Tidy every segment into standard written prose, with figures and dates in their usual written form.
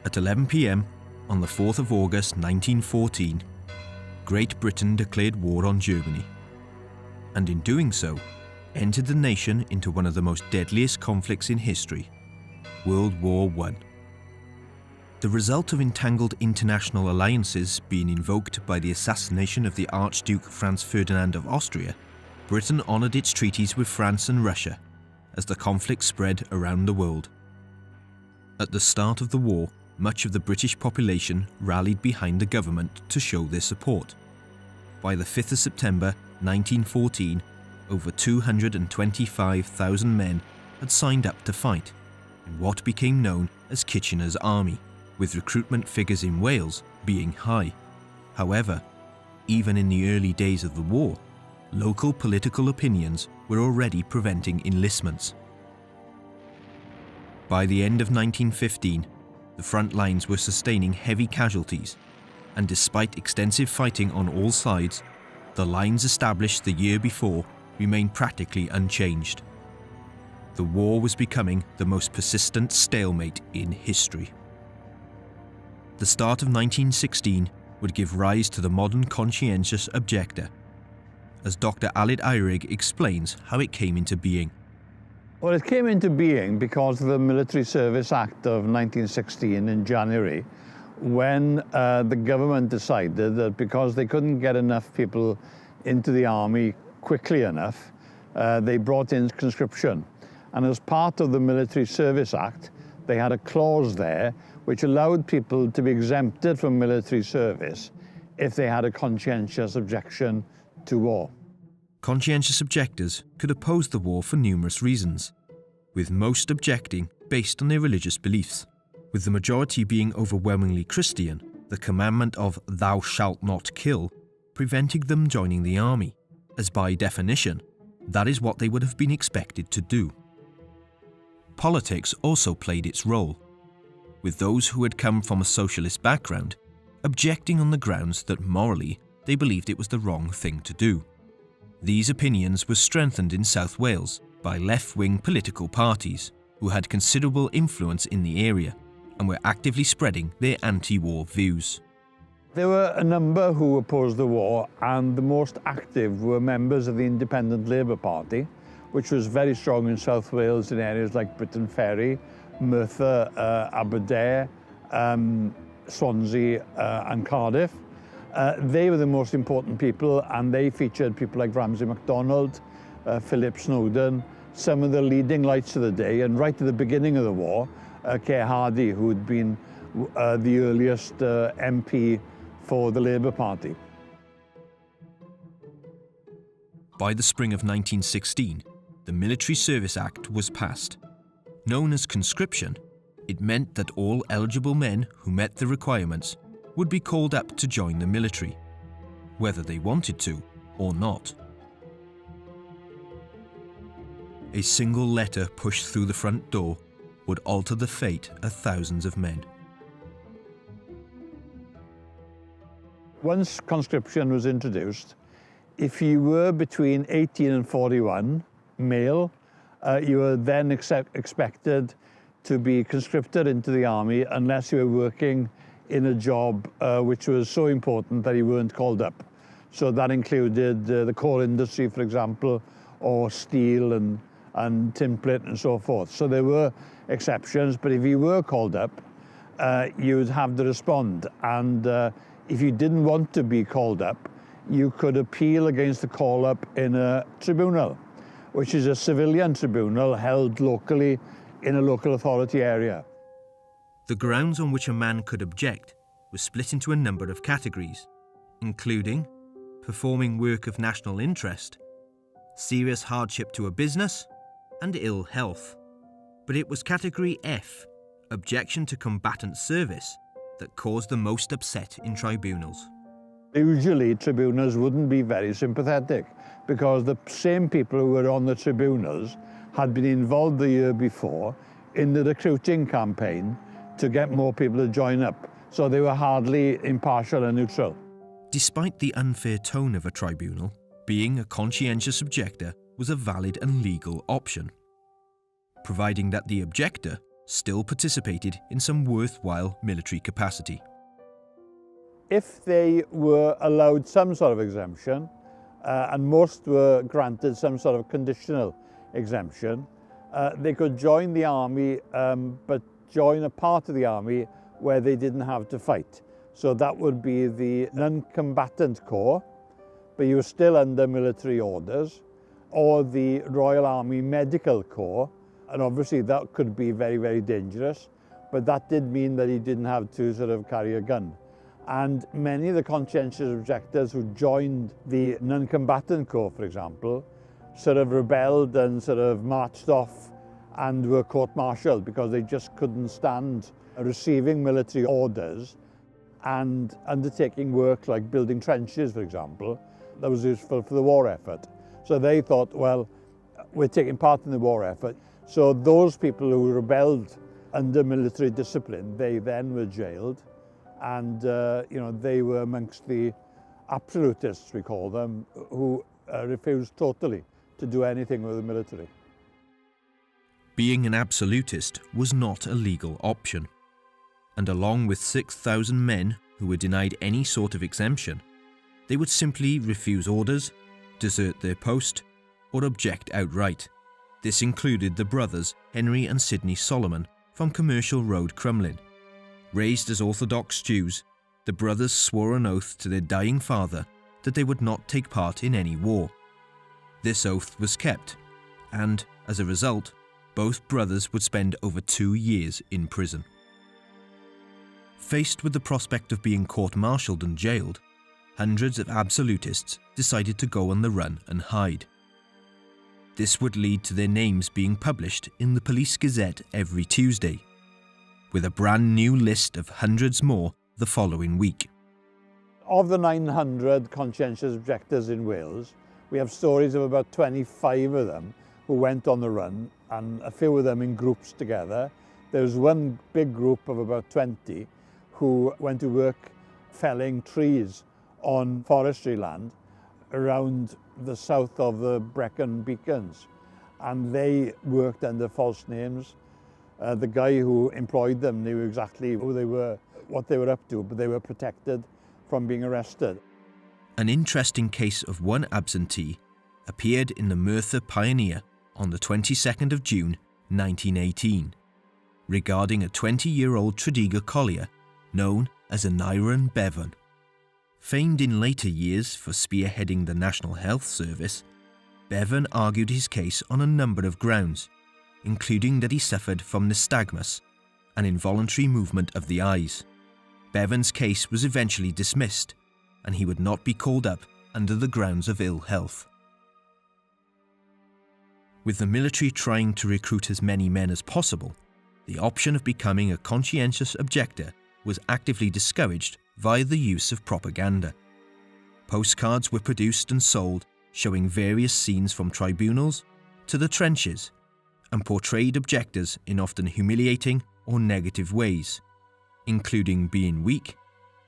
At 11 p.m. on the 4th of August 1914, Great Britain declared war on Germany, and in doing so, entered the nation into one of the most deadliest conflicts in history, World War I. The result of entangled international alliances being invoked by the assassination of the Archduke Franz Ferdinand of Austria, Britain honoured its treaties with France and Russia as the conflict spread around the world. At the start of the war, much of the British population rallied behind the government to show their support. By the 5th of September 1914, over 225,000 men had signed up to fight in what became known as Kitchener's Army, with recruitment figures in Wales being high. However, even in the early days of the war, local political opinions were already preventing enlistments. By the end of 1915, the front lines were sustaining heavy casualties, and despite extensive fighting on all sides, the lines established the year before remained practically unchanged. The war was becoming the most persistent stalemate in history. The start of 1916 would give rise to the modern conscientious objector, as Dr. Aled Eirig explains how it came into being. Well, it came into being because of the Military Service Act of 1916 in January, when the government decided that because they couldn't get enough people into the army quickly enough, they brought in conscription. And as part of the Military Service Act, they had a clause there which allowed people to be exempted from military service if they had a conscientious objection to war. Conscientious objectors could oppose the war for numerous reasons, with most objecting based on their religious beliefs. With the majority being overwhelmingly Christian, the commandment of "thou shalt not kill" preventing them joining the army, as by definition, that is what they would have been expected to do. Politics also played its role, with those who had come from a socialist background objecting on the grounds that morally they believed it was the wrong thing to do. These opinions were strengthened in South Wales by left-wing political parties who had considerable influence in the area and were actively spreading their anti-war views. There were a number who opposed the war, and the most active were members of the Independent Labour Party, which was very strong in South Wales in areas like Briton Ferry, Merthyr, Aberdare, Swansea and Cardiff. They were the most important people, and they featured people like Ramsay MacDonald, Philip Snowden, some of the leading lights of the day, and right at the beginning of the war, Keir Hardie, who had been the earliest MP for the Labour Party. By the spring of 1916, the Military Service Act was passed. Known as conscription, it meant that all eligible men who met the requirements would be called up to join the military, whether they wanted to or not. A single letter pushed through the front door would alter the fate of thousands of men. Once conscription was introduced, if you were between 18 and 41, male, you were then expected to be conscripted into the army unless you were working in a job which was so important that you weren't called up. So that included the coal industry, for example, or steel and tin plate and so forth. So there were exceptions, but if you were called up, you'd have to respond. And if you didn't want to be called up, you could appeal against the call-up in a tribunal, which is a civilian tribunal held locally in a local authority area. The grounds on which a man could object were split into a number of categories, including performing work of national interest, serious hardship to a business, and ill health. But it was category F, objection to combatant service, that caused the most upset in tribunals. Usually tribunals wouldn't be very sympathetic because the same people who were on the tribunals had been involved the year before in the recruiting campaign to get more people to join up. So they were hardly impartial and neutral. Despite the unfair tone of a tribunal, being a conscientious objector was a valid and legal option, providing that the objector still participated in some worthwhile military capacity. If they were allowed some sort of exemption, and most were granted some sort of conditional exemption, they could join the army, but join a part of the army where they didn't have to fight. So that would be the non-combatant corps, but you were still under military orders, or the Royal Army Medical Corps, and obviously that could be very, very dangerous, but that did mean that he didn't have to sort of carry a gun. And many of the conscientious objectors who joined the non-combatant corps, for example, sort of rebelled and sort of marched off and were court-martialed because they just couldn't stand receiving military orders and undertaking work like building trenches, for example, that was useful for the war effort. So they thought, well, we're taking part in the war effort. So those people who rebelled under military discipline, they then were jailed. And they were amongst the absolutists, we call them, who refused totally to do anything with the military. Being an absolutist was not a legal option, and along with 6,000 men who were denied any sort of exemption, they would simply refuse orders, desert their post, or object outright. This included the brothers Henry and Sidney Solomon from Commercial Road, Crumlin. Raised as Orthodox Jews, the brothers swore an oath to their dying father that they would not take part in any war. This oath was kept, and, as a result, both brothers would spend over 2 years in prison. Faced with the prospect of being court-martialed and jailed, hundreds of absolutists decided to go on the run and hide. This would lead to their names being published in the Police Gazette every Tuesday, with a brand new list of hundreds more the following week. Of the 900 conscientious objectors in Wales, we have stories of about 25 of them who went on the run, and a few of them in groups together. There was one big group of about 20 who went to work felling trees on forestry land around the south of the Brecon Beacons, and they worked under false names. The guy who employed them knew exactly who they were, what they were up to, but they were protected from being arrested. An interesting case of one absentee appeared in the Merthyr Pioneer on the 22nd of June 1918, regarding a 20-year-old Tredegar collier known as Aneurin Bevan. Famed in later years for spearheading the National Health Service, Bevan argued his case on a number of grounds, including that he suffered from nystagmus, an involuntary movement of the eyes. Bevan's case was eventually dismissed, and he would not be called up under the grounds of ill health. With the military trying to recruit as many men as possible, the option of becoming a conscientious objector was actively discouraged via the use of propaganda. Postcards were produced and sold showing various scenes from tribunals to the trenches, and portrayed objectors in often humiliating or negative ways, including being weak,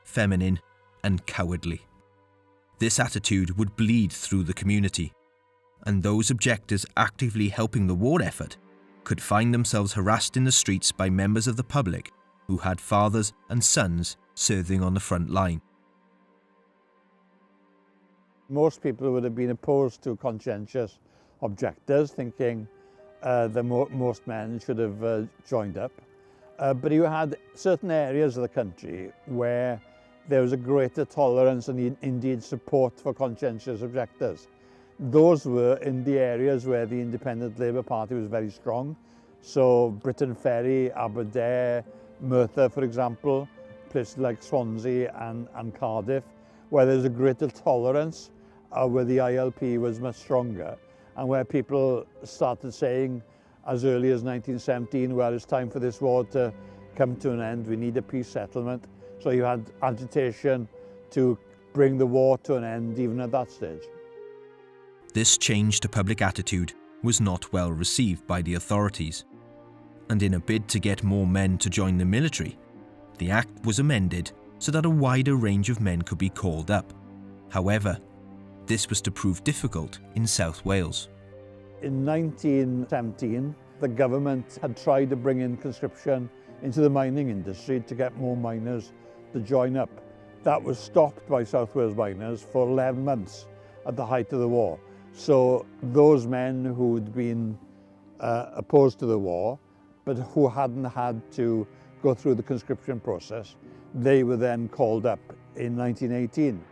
feminine, and cowardly. This attitude would bleed through the community, and those objectors actively helping the war effort could find themselves harassed in the streets by members of the public who had fathers and sons serving on the front line. Most people would have been opposed to conscientious objectors, thinking that most men should have joined up. But you had certain areas of the country where there was a greater tolerance and indeed support for conscientious objectors. Those were in the areas where the Independent Labour Party was very strong. So Briton Ferry, Aberdare, Merthyr, for example, places like Swansea and Cardiff, where there's a greater tolerance, where the ILP was much stronger, and where people started saying as early as 1917, well, it's time for this war to come to an end, we need a peace settlement. So you had agitation to bring the war to an end even at that stage. This change to public attitude was not well received by the authorities, and in a bid to get more men to join the military, the Act was amended so that a wider range of men could be called up. However, this was to prove difficult in South Wales. In 1917, The government had tried to bring in conscription into the mining industry to get more miners to join up. That was stopped by South Wales miners for 11 months at the height of the war. So those men who'd been opposed to the war, but who hadn't had to go through the conscription process, they were then called up in 1918.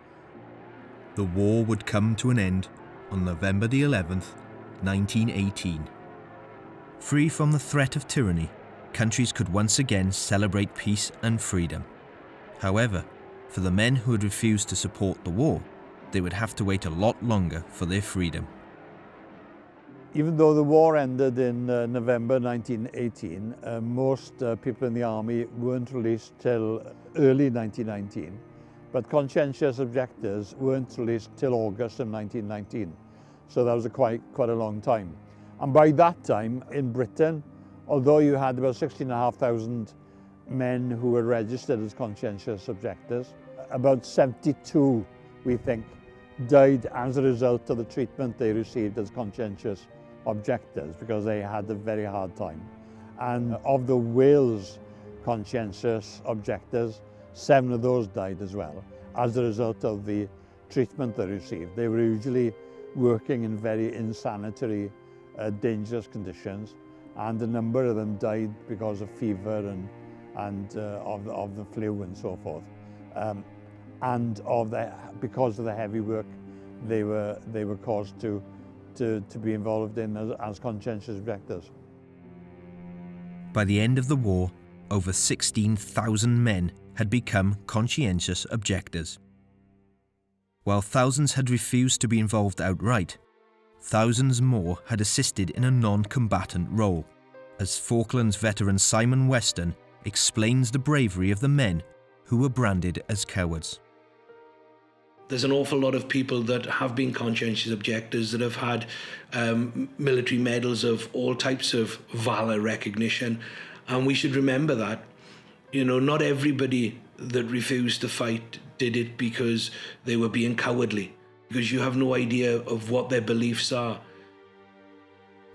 The war would come to an end on November the 11th, 1918. Free from the threat of tyranny, countries could once again celebrate peace and freedom. However, for the men who had refused to support the war, they would have to wait a lot longer for their freedom. Even though the war ended in November 1918, most people in the army weren't released till early 1919, but conscientious objectors weren't released till August of 1919. So that was quite a long time. And by that time in Britain, although you had about 16,500 men who were registered as conscientious objectors, about 72, we think, died as a result of the treatment they received as conscientious objectors because they had a very hard time. And of the Wales conscientious objectors, 7 of those died as well as a result of the treatment they received. They were usually working in very insanitary, dangerous conditions, and a number of them died because of fever and of the flu and so forth, and because of the heavy work they were caused to be involved in as conscientious objectors. By the end of the war, over 16,000 men had become conscientious objectors. While thousands had refused to be involved outright, thousands more had assisted in a non-combatant role, as Falklands veteran Simon Weston explains the bravery of the men who were branded as cowards. There's an awful lot of people that have been conscientious objectors that have had military medals of all types of valour recognition, and we should remember that. You know, not everybody that refused to fight did it because they were being cowardly, because you have no idea of what their beliefs are.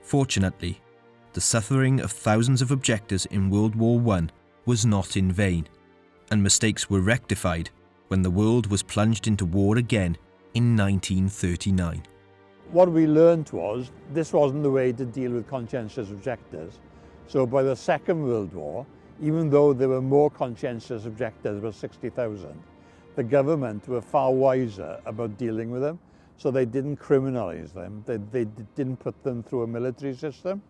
Fortunately, the suffering of thousands of objectors in World War I was not in vain, and mistakes were rectified when the world was plunged into war again in 1939. What we learned was this wasn't the way to deal with conscientious objectors. So by the Second World War, even though there were more conscientious objectors, about 60,000, the government were far wiser about dealing with them. So they didn't criminalize them. They didn't put them through a military system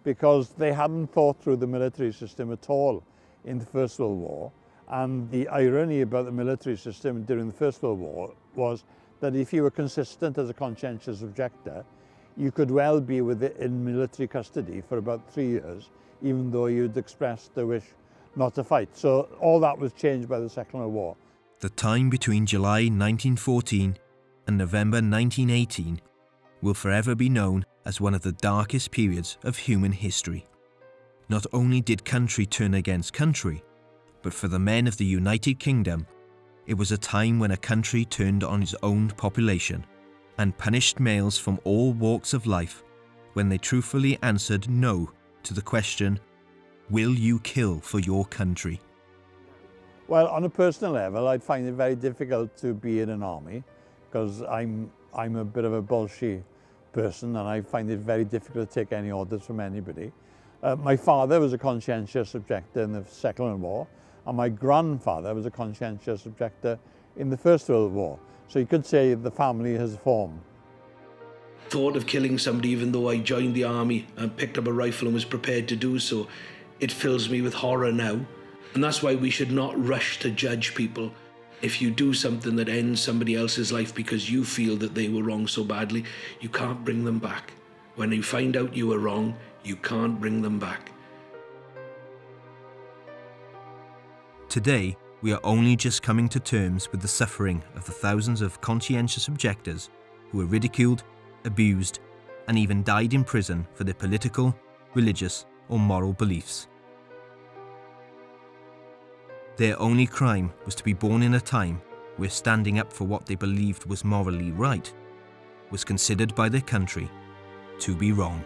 because they hadn't thought through the military system at all in the First World War. And the irony about the military system during the First World War was that if you were consistent as a conscientious objector, you could well be in military custody for about 3 years, even though you'd expressed the wish not to fight. So all that was changed by the Second World War. The time between July 1914 and November 1918 will forever be known as one of the darkest periods of human history. Not only did country turn against country, but for the men of the United Kingdom, it was a time when a country turned on its own population and punished males from all walks of life when they truthfully answered no to the question, will you kill for your country? Well, on a personal level, I'd find it very difficult to be in an army because I'm a bit of a bolshy person and I find it very difficult to take any orders from anybody. My father was a conscientious objector in the Second World War, and my grandfather was a conscientious objector in the First World War. So you could say the family has formed. Thought of killing somebody, even though I joined the army and picked up a rifle and was prepared to do so, it fills me with horror now. And that's why we should not rush to judge people. If you do something that ends somebody else's life because you feel that they were wrong so badly, you can't bring them back. When you find out you were wrong, you can't bring them back. Today, we are only just coming to terms with the suffering of the thousands of conscientious objectors who were ridiculed, abused, and even died in prison for their political, religious, or moral beliefs. Their only crime was to be born in a time where standing up for what they believed was morally right was considered by their country to be wrong.